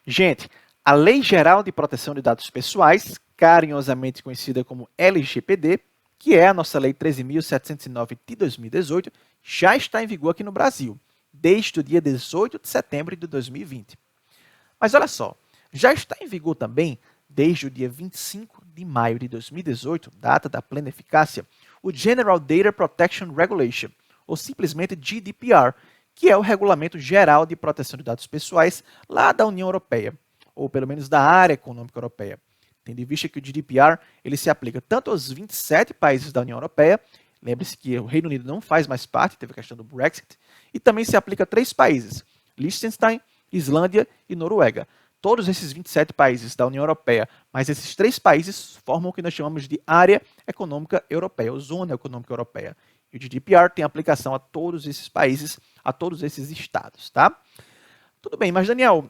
Gente, a Lei Geral de Proteção de Dados Pessoais, carinhosamente conhecida como LGPD, que é a nossa Lei 13.709 de 2018, já está em vigor aqui no Brasil, desde o dia 18 de setembro de 2020. Mas olha só, já está em vigor também, desde o dia 25 de maio de 2018, data da plena eficácia, o General Data Protection Regulation, ou simplesmente GDPR, que é o Regulamento Geral de Proteção de Dados Pessoais lá da União Europeia, ou pelo menos da Área Econômica Europeia. Tendo em vista que o GDPR ele se aplica tanto aos 27 países da União Europeia, lembre-se que o Reino Unido não faz mais parte, teve a questão do Brexit, e também se aplica a 3 países, Liechtenstein, Islândia e Noruega. Todos esses 27 países da União Europeia, mas esses 3 países formam o que nós chamamos de Área Econômica Europeia, ou Zona Econômica Europeia. E o GDPR tem aplicação a todos esses países, a todos esses estados, tá? Tudo bem, mas Daniel,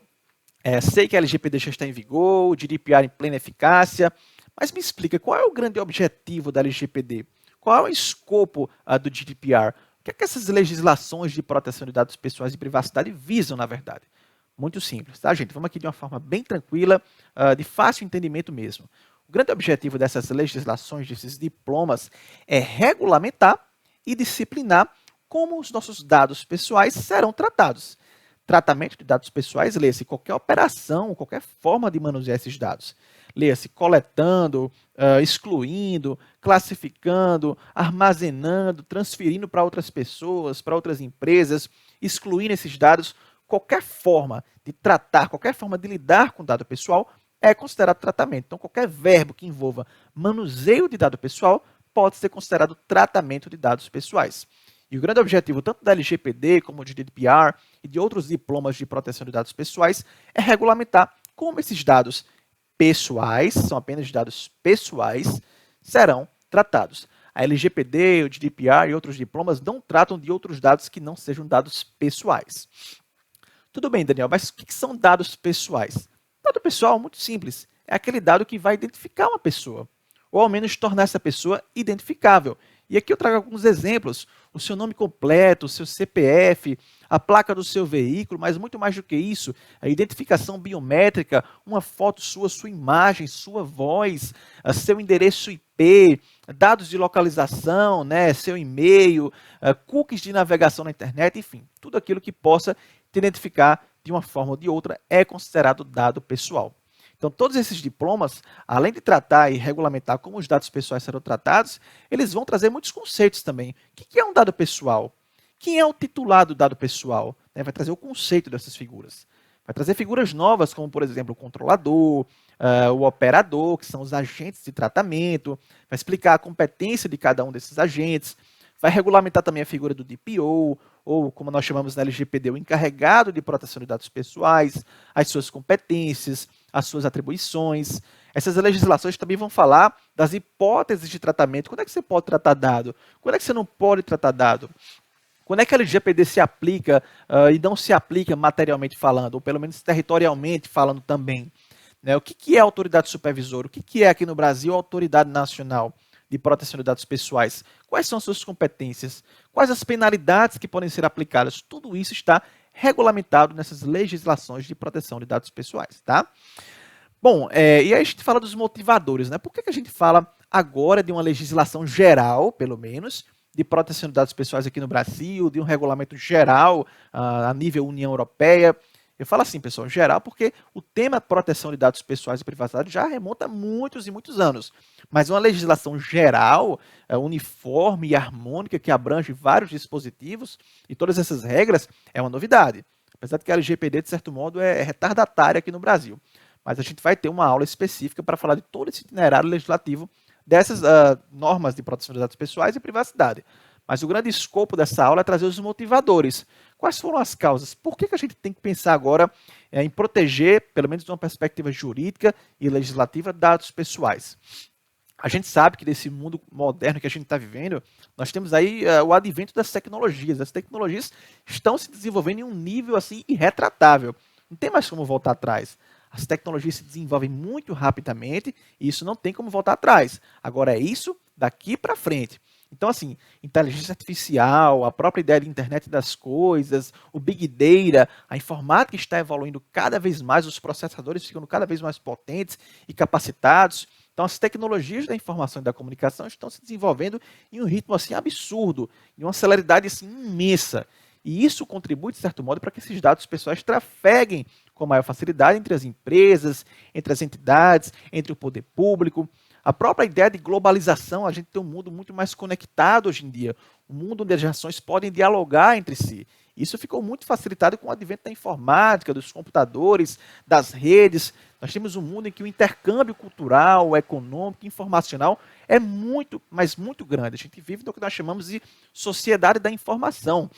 sei que a LGPD já está em vigor, o GDPR em plena eficácia, mas me explica, qual é o grande objetivo da LGPD? Qual é o escopo do GDPR? O que é que essas legislações de proteção de dados pessoais e privacidade visam, na verdade? Muito simples, tá, gente? Vamos aqui de uma forma bem tranquila, de fácil entendimento mesmo. O grande objetivo dessas legislações, desses diplomas, é regulamentar e disciplinar como os nossos dados pessoais serão tratados. Tratamento de dados pessoais, leia-se qualquer operação, qualquer forma de manusear esses dados. Leia-se coletando, excluindo, classificando, armazenando, transferindo para outras pessoas, para outras empresas, excluindo esses dados. Qualquer forma de tratar, qualquer forma de lidar com dado pessoal é considerado tratamento. Então, qualquer verbo que envolva manuseio de dado pessoal pode ser considerado tratamento de dados pessoais. E o grande objetivo tanto da LGPD como do GDPR e de outros diplomas de proteção de dados pessoais é regulamentar como esses dados pessoais, são apenas dados pessoais, serão tratados. A LGPD, o GDPR e outros diplomas não tratam de outros dados que não sejam dados pessoais. Tudo bem, Daniel, mas o que são dados pessoais? Dado pessoal, muito simples, é aquele dado que vai identificar uma pessoa, ou ao menos tornar essa pessoa identificável. E aqui eu trago alguns exemplos, o seu nome completo, o seu CPF, a placa do seu veículo, mas muito mais do que isso, a identificação biométrica, uma foto sua, sua imagem, sua voz, seu endereço IP, dados de localização, né, seu e-mail, cookies de navegação na internet, enfim, tudo aquilo que possa te identificar de uma forma ou de outra é considerado dado pessoal. Então, todos esses diplomas, além de tratar e regulamentar como os dados pessoais serão tratados, eles vão trazer muitos conceitos também. O que é um dado pessoal? Quem é o titular do dado pessoal? Vai trazer o conceito dessas figuras. Vai trazer figuras novas, como, por exemplo, o controlador, o operador, que são os agentes de tratamento, vai explicar a competência de cada um desses agentes, vai regulamentar também a figura do DPO, ou como nós chamamos na LGPD, o encarregado de proteção de dados pessoais, as suas competências, as suas atribuições. Essas legislações também vão falar das hipóteses de tratamento. Quando é que você pode tratar dado? Quando é que você não pode tratar dado? Quando é que a LGPD se aplica e não se aplica materialmente falando, ou pelo menos territorialmente falando também? Né? O que é autoridade supervisora? O que é aqui no Brasil a autoridade nacional de proteção de dados pessoais? Quais são as suas competências? Quais as penalidades que podem ser aplicadas? Tudo isso está regulamentado nessas legislações de proteção de dados pessoais, tá? Bom, e aí a gente fala dos motivadores, né? Por que a gente fala agora de uma legislação geral, pelo menos, de proteção de dados pessoais aqui no Brasil, de um regulamento geral a nível União Europeia? Eu falo assim, pessoal, geral, porque o tema proteção de dados pessoais e privacidade já remonta a muitos e muitos anos. Mas uma legislação geral, uniforme e harmônica, que abrange vários dispositivos e todas essas regras, é uma novidade. Apesar de que a LGPD, de certo modo, é retardatária aqui no Brasil. Mas a gente vai ter uma aula específica para falar de todo esse itinerário legislativo dessas normas de proteção de dados pessoais e privacidade. Mas o grande escopo dessa aula é trazer os motivadores. Quais foram as causas? Por que a gente tem que pensar agora em proteger, pelo menos de uma perspectiva jurídica e legislativa, dados pessoais? A gente sabe que nesse mundo moderno que a gente está vivendo, nós temos aí o advento das tecnologias. As tecnologias estão se desenvolvendo em um nível assim irretratável. Não tem mais como voltar atrás. As tecnologias se desenvolvem muito rapidamente e isso não tem como voltar atrás. Agora é isso daqui para frente. Então, assim, inteligência artificial, a própria ideia de internet das coisas, o Big Data, a informática está evoluindo cada vez mais, os processadores ficando cada vez mais potentes e capacitados. Então, as tecnologias da informação e da comunicação estão se desenvolvendo em um ritmo assim absurdo, em uma celeridade assim imensa. E isso contribui, de certo modo, para que esses dados pessoais trafeguem com maior facilidade entre as empresas, entre as entidades, entre o poder público. A própria ideia de globalização, a gente tem um mundo muito mais conectado hoje em dia, um mundo onde as nações podem dialogar entre si. Isso ficou muito facilitado com o advento da informática, dos computadores, das redes. Nós temos um mundo em que o intercâmbio cultural, econômico, informacional é muito, mas muito grande. A gente vive no que nós chamamos de sociedade da informação.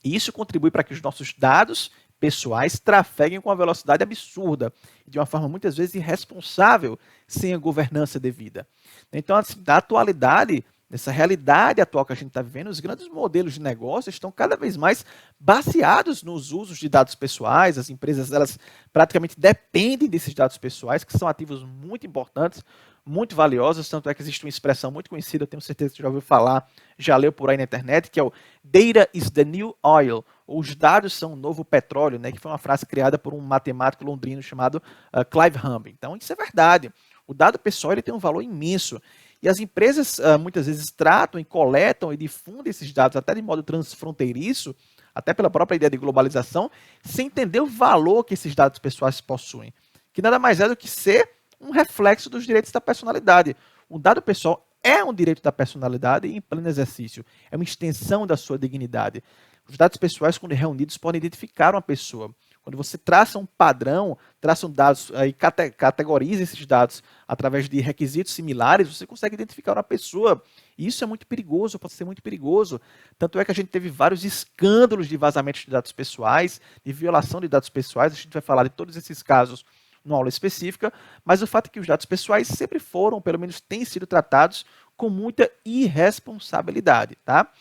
E isso contribui para que os nossos dados pessoais trafeguem com uma velocidade absurda e de uma forma muitas vezes irresponsável, sem a governança devida. Então, assim, da atualidade, nessa realidade atual que a gente está vivendo, os grandes modelos de negócio estão cada vez mais baseados nos usos de dados pessoais. As empresas, elas praticamente dependem desses dados pessoais, que são ativos muito importantes, muito valiosos, tanto é que existe uma expressão muito conhecida, eu tenho certeza que você já ouviu falar, já leu por aí na internet, que é o Data is the new oil, ou os dados são o novo petróleo, né, que foi uma frase criada por um matemático londrino chamado Clive Humble. Então, isso é verdade. O dado pessoal ele tem um valor imenso. E as empresas muitas vezes tratam e coletam e difundem esses dados até de modo transfronteiriço, até pela própria ideia de globalização, sem entender o valor que esses dados pessoais possuem, que nada mais é do que ser um reflexo dos direitos da personalidade. O dado pessoal é um direito da personalidade em pleno exercício, é uma extensão da sua dignidade. Os dados pessoais, quando reunidos, podem identificar uma pessoa. Quando você traça um padrão, traça dados e categoriza esses dados através de requisitos similares, você consegue identificar uma pessoa. E isso é muito perigoso, pode ser muito perigoso. Tanto é que a gente teve vários escândalos de vazamento de dados pessoais, de violação de dados pessoais. A gente vai falar de todos esses casos numa aula específica, mas o fato é que os dados pessoais sempre foram, pelo menos têm sido tratados com muita irresponsabilidade, tá?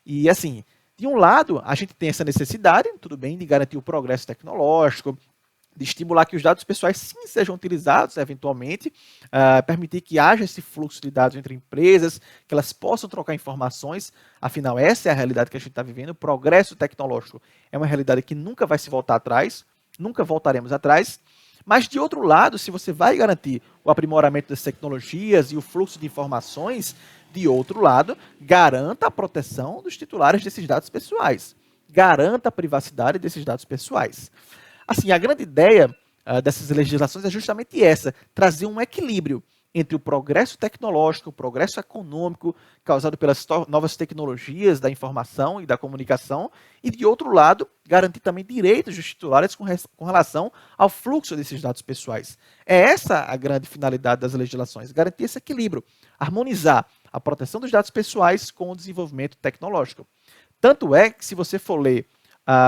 E assim, de um lado, a gente tem essa necessidade, tudo bem, de garantir o progresso tecnológico, de estimular que os dados pessoais sim sejam utilizados eventualmente, permitir que haja esse fluxo de dados entre empresas, que elas possam trocar informações, afinal essa é a realidade que a gente está vivendo, o progresso tecnológico é uma realidade que nunca vai se voltar atrás, nunca voltaremos atrás, mas, de outro lado, se você vai garantir o aprimoramento das tecnologias e o fluxo de informações, de outro lado, garanta a proteção dos titulares desses dados pessoais. Garanta a privacidade desses dados pessoais. Assim, a grande ideia dessas legislações é justamente essa, trazer um equilíbrio entre o progresso tecnológico, o progresso econômico causado pelas novas tecnologias da informação e da comunicação, e, de outro lado, garantir também direitos dos titulares com relação ao fluxo desses dados pessoais. É essa a grande finalidade das legislações, garantir esse equilíbrio, harmonizar a proteção dos dados pessoais com o desenvolvimento tecnológico. Tanto é que, se você for ler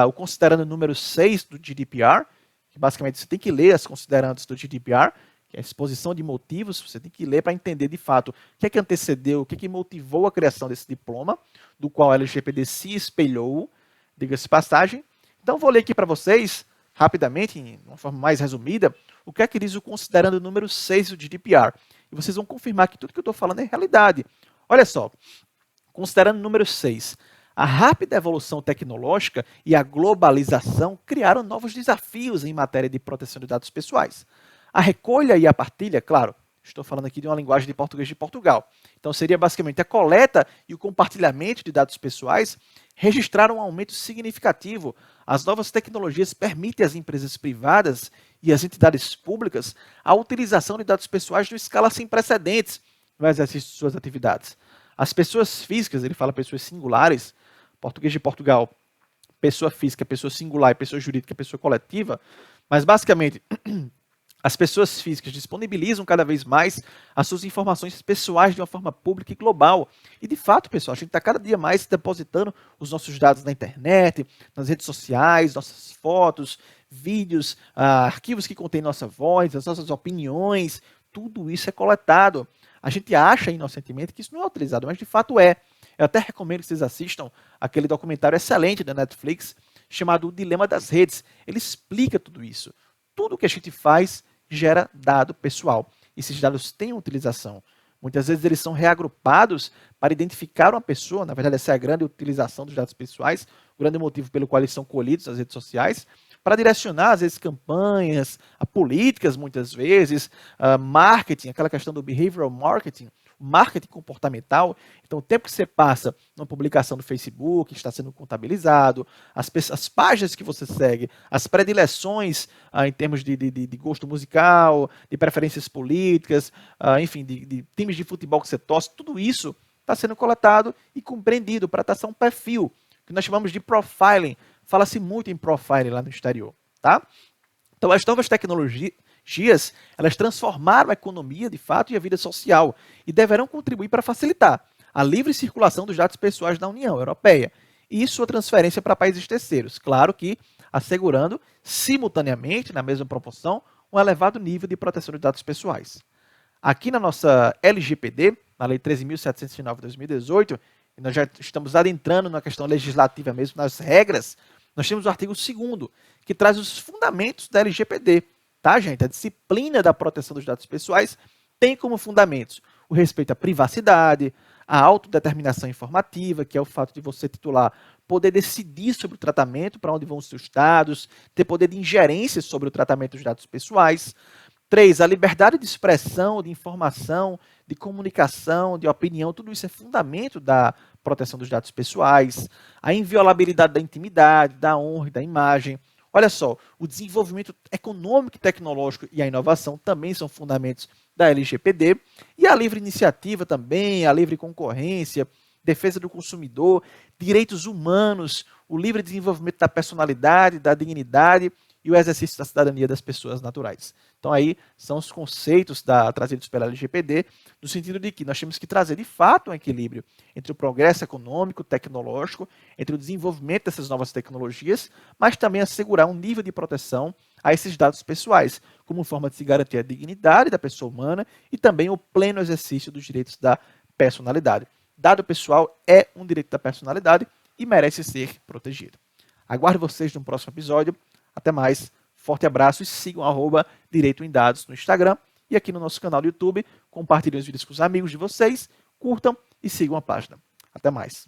o considerando número 6 do GDPR, que basicamente você tem que ler as considerandas do GDPR, que é a exposição de motivos, você tem que ler para entender de fato o que é que antecedeu, o que é que motivou a criação desse diploma, do qual a LGPD se espelhou, diga-se passagem. Então, vou ler aqui para vocês, rapidamente, de uma forma mais resumida, o que é que diz o considerando número 6 do GDPR. E vocês vão confirmar que tudo que eu estou falando é realidade. Olha só, considerando número 6, a rápida evolução tecnológica e a globalização criaram novos desafios em matéria de proteção de dados pessoais. A recolha e a partilha, claro, estou falando aqui de uma linguagem de português de Portugal. Então, seria basicamente a coleta e o compartilhamento de dados pessoais registraram um aumento significativo. As novas tecnologias permitem às empresas privadas e às entidades públicas a utilização de dados pessoais de uma escala sem precedentes no exercício de suas atividades. As pessoas físicas, ele fala pessoas singulares, português de Portugal, pessoa física, pessoa singular e pessoa jurídica, pessoa coletiva, mas basicamente as pessoas físicas disponibilizam cada vez mais as suas informações pessoais de uma forma pública e global. E, de fato, pessoal, a gente está cada dia mais depositando os nossos dados na internet, nas redes sociais, nossas fotos, vídeos, arquivos que contêm nossa voz, as nossas opiniões, tudo isso é coletado. A gente acha inocentemente que isso não é utilizado, mas de fato é. Eu até recomendo que vocês assistam aquele documentário excelente da Netflix chamado O Dilema das Redes. Ele explica tudo isso. Tudo que a gente faz gera dado pessoal. Esses dados têm utilização. Muitas vezes eles são reagrupados para identificar uma pessoa, na verdade essa é a grande utilização dos dados pessoais, o grande motivo pelo qual eles são colhidos nas redes sociais, para direcionar, às vezes, campanhas, a políticas, muitas vezes, marketing, aquela questão do behavioral marketing, marketing comportamental. Então, o tempo que você passa numa publicação do Facebook está sendo contabilizado, as páginas que você segue, as predileções em termos de gosto musical, de preferências políticas, enfim, de times de futebol que você torce, tudo isso está sendo coletado e compreendido para traçar um perfil, que nós chamamos de profiling. Fala-se muito em profiling lá no exterior, tá? Então, as novas tecnologias, elas transformaram a economia, de fato, e a vida social, e deverão contribuir para facilitar a livre circulação dos dados pessoais da União Europeia e sua transferência para países terceiros. Claro que assegurando, simultaneamente, na mesma proporção, um elevado nível de proteção de dados pessoais. Aqui na nossa LGPD, na Lei 13.709 de 2018, e nós já estamos adentrando na questão legislativa mesmo, nas regras, nós temos o artigo 2º, que traz os fundamentos da LGPD. Tá, gente? A disciplina da proteção dos dados pessoais tem como fundamentos o respeito à privacidade, a autodeterminação informativa, que é o fato de você, titular, poder decidir sobre o tratamento, para onde vão os seus dados, ter poder de ingerência sobre o tratamento dos dados pessoais. 3, a liberdade de expressão, de informação, de comunicação, de opinião, tudo isso é fundamento da proteção dos dados pessoais. A inviolabilidade da intimidade, da honra e da imagem. Olha só, o desenvolvimento econômico e tecnológico e a inovação também são fundamentos da LGPD. E a livre iniciativa também, a livre concorrência, defesa do consumidor, direitos humanos, o livre desenvolvimento da personalidade, da dignidade e o exercício da cidadania das pessoas naturais. Então aí são os conceitos trazidos pela LGPD, no sentido de que nós temos que trazer de fato um equilíbrio entre o progresso econômico, tecnológico, entre o desenvolvimento dessas novas tecnologias, mas também assegurar um nível de proteção a esses dados pessoais, como forma de se garantir a dignidade da pessoa humana e também o pleno exercício dos direitos da personalidade. Dado pessoal é um direito da personalidade e merece ser protegido. Aguardo vocês no próximo episódio. Até mais, forte abraço e sigam @Direito em Dados no Instagram e aqui no nosso canal do YouTube. Compartilhem os vídeos com os amigos de vocês, curtam e sigam a página. Até mais.